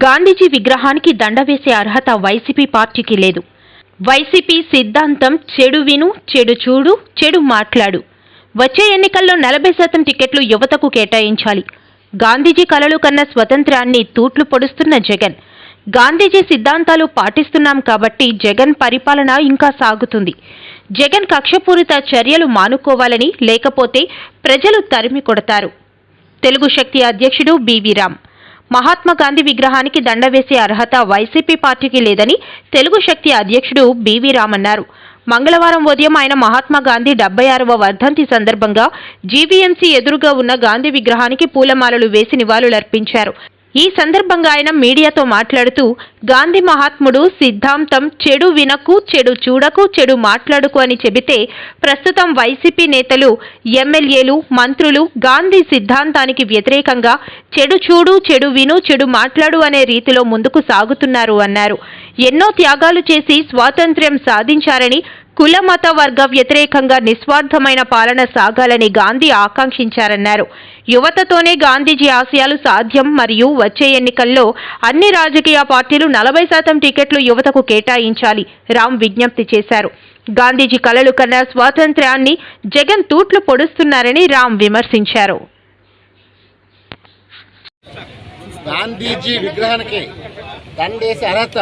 గాంధీజీ విగ్రహానికి దండ వేసే అర్హత వైసీపీ పార్టీకి లేదు. వైసీపీ సిద్ధాంతం చెడు విను, చెడు చూడు, చెడు మాట్లాడు. వచ్చే ఎన్నికల్లో 40% టికెట్లు యువతకు కేటాయించాలి. గాంధీజీ కలలు కన్న స్వతంత్రాన్ని తూట్లు పొడుస్తున్న జగన్. గాంధీజీ సిద్ధాంతాలు పాటిస్తున్నాం కాబట్టి జగన్ పరిపాలన ఇంకా సాగుతుంది. జగన్ కక్షపూరిత చర్యలు మానుకోవాలని, లేకపోతే ప్రజలు తరిమి కొడతారు. తెలుగు శక్తి అధ్యక్షుడు బివి రామ్. మహాత్మా గాంధీ విగ్రహానికి దండ వేసే అర్హత వైసీపీ పార్టీకి లేదని తెలుగు శక్తి అధ్యక్షుడు బివి రామ్ అన్నారు. మంగళవారం ఉదయం ఆయన మహాత్మా గాంధీ 76వ వర్ధంతి సందర్భంగా జీవీఎంసీ ఎదురుగా ఉన్న గాంధీ విగ్రహానికి పూలమాలలు వేసి నివాళులర్పించారు. ఈ సందర్భంగా ఆయన మీడియాతో మాట్లాడుతూ, గాంధీ మహాత్ముడు సిద్ధాంతం చెడు వినకు, చెడు చూడకు, చెడు మాట్లాడుకు అని చెబితే ప్రస్తుతం వైసీపీ నేతలు, ఎమ్మెల్యేలు, మంత్రులు గాంధీ సిద్ధాంతానికి వ్యతిరేకంగా చెడు చూడు, చెడు విను, చెడు మాట్లాడు అనే రీతిలో ముందుకు సాగుతున్నారు అన్నారు. ఎన్నో త్యాగాలు చేసి స్వాతంత్ర్యం సాధించారని, కుల మత వర్గ వ్యతిరేకంగా నిస్వార్థమైన పాలన సాగాలని గాంధీ ఆకాంక్షించారన్నారు. యువతతోనే గాంధీజీ ఆశయాలు సాధ్యం మరియు వచ్చే ఎన్నికల్లో అన్ని రాజకీయ పార్టీలు 40% టికెట్లు యువతకు కేటాయించాలి రామ్ విజ్ఞప్తి చేశారు. గాంధీజీ కలలు కన్న స్వాతంత్ర్యాన్ని జగన్ తూట్లు పొడుస్తున్నారని రామ్ విమర్శించారు. గాంధీజీ విగ్రహానికి దండేసే అర్హత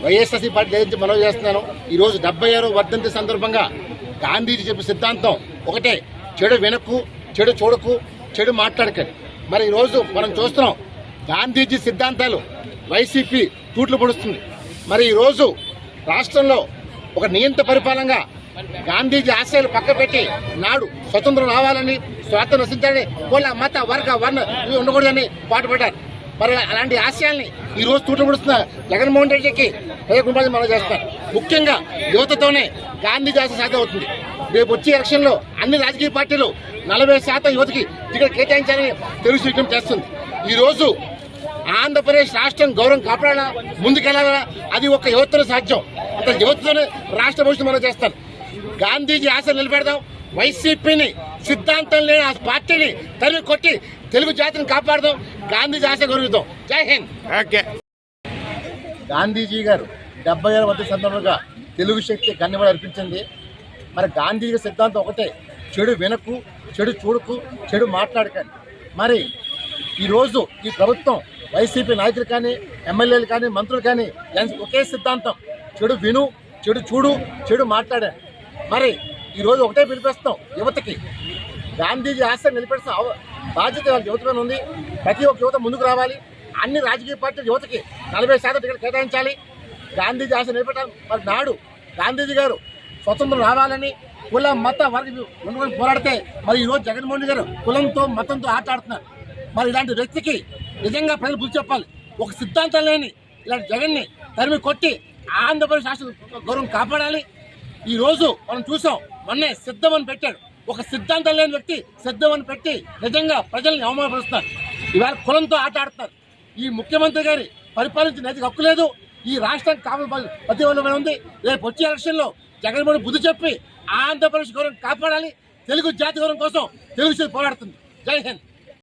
వైఎస్ఆర్సీ పార్టీ లేదని మనవి చేస్తున్నాను. ఈరోజు 76వ వర్ధంతి సందర్భంగా గాంధీజీ చెప్పిన సిద్ధాంతం ఒకటే, చెడు వెనక్కు, చెడు చూడకు, చెడు మాట్లాడకండి. మరి ఈరోజు మనం చూస్తున్నాం గాంధీజీ సిద్ధాంతాలు వైసీపీ తూట్లు పొడుస్తుంది. మరి ఈరోజు రాష్ట్రంలో ఒక నియంత్ర పరిపాలనగా గాంధీజీ ఆశయాలు పక్కపెట్టి నాడు స్వతంత్రం రావాలని, స్వాతంత్రం నశించాలని, కుల మత వర్గ వర్ణ ఇవి ఉండకూడదని పాటుపడ్డారు. మరి అలాంటి ఆశయాల్ని ఈ రోజు తూట్లు పొడుస్తున్న జగన్మోహన్ రెడ్డికి ప్రయోగం మనం చేస్తారు. ముఖ్యంగా యువతతోనే గాంధీజీ ఆశ సాధ్యం అవుతుంది. రేపు వచ్చే ఎలక్షన్లో అన్ని రాజకీయ పార్టీలు 40% యువతకి టికెట్ కేటాయించాలని తెలుగు విజ్ఞప్తి చేస్తుంది. ఈ రోజు ఆంధ్రప్రదేశ్ రాష్ట్రం గౌరవం కాపాడాలా, ముందుకెళ్లాలా, అది ఒక యువతలో సాధ్యం. అంత యువతతోనే రాష్ట్ర భవిష్యత్తు మనం చేస్తాం. గాంధీజీ ఆశ నిలబెడదాం. వైసీపీని సిద్ధాంతం లేని ఆ పార్టీని తరిమి కొట్టి తెలుగు జాతిని కాపాడదాం. గాంధీజీ ఆశ గౌరవిద్దాం. జై హింద్. గాంధీజీ గారు 76వ వర్ధంతి సందర్భంగా తెలుగు శక్తి ఘననివాళులు అర్పించింది. మరి గాంధీజీ సిద్ధాంతం ఒకటే, చెడు వినకు, చెడు చూడకు, చెడు మాట్లాడకండి. మరి ఈరోజు ఈ ప్రభుత్వం వైసీపీ నాయకులు కానీ, ఎమ్మెల్యేలు కానీ, మంత్రులు కానీ ఒకే సిద్ధాంతం, చెడు విను, చెడు చూడు, చెడు మాట్లాడండి. మరి ఈరోజు ఒకటే పిలిపిస్తాం యువతకి, గాంధీజీ ఆశ నిలబెట్టిన బాధ్యత యువత మీద ఉంది. ప్రతి ఒక్క యువత ముందుకు రావాలి. అన్ని రాజకీయ పార్టీలు యువతకి 40% టికెట్ కేటాయించాలి. గాంధీజీ ఆశ నిలబెట్టాలి. మరి నాడు గాంధీజీ గారు స్వతంత్రం రావాలని కుల మత వర్గ ఉండని పోరాడితే మరి ఈరోజు జగన్మోహన్ రెడ్డి గారు కులంతో మతంతో ఆట ఆడుతున్నారు. మరి ఇలాంటి వ్యక్తికి నిజంగా ప్రజలు బుద్ధి చెప్పాలి. ఒక సిద్ధాంతం లేని ఇలాంటి జగన్ని తరిమి కొట్టి ఆంధ్రప్రదేశ్ రాష్ట్ర గౌరవం కాపాడాలి. ఈరోజు మనం చూసాం, మొన్నే సిద్ధమని పెట్టాడు. ఒక సిద్ధాంతం లేని వ్యక్తి సిద్ధమని పెట్టి నిజంగా ప్రజల్ని అవమానపరుస్తున్నారు. ఇవాళ కులంతో ఆట ఆడుతున్నారు. ఈ ముఖ్యమంత్రి గారి పరిపాలించిన నైతిక హక్కు లేదు. ఈ రాష్ట్రానికి కావాలి ప్రతిఫలమైన ఉంది. రేపు వచ్చే ఎలక్షన్లో జగన్మోహన్ బుద్ధి చెప్పి ఆంధ్రప్రదేశ్ గౌరవం కాపాడాలి. తెలుగు జాతి గౌరవం కోసం తెలుగు పోరాడుతుంది. జై హింద్.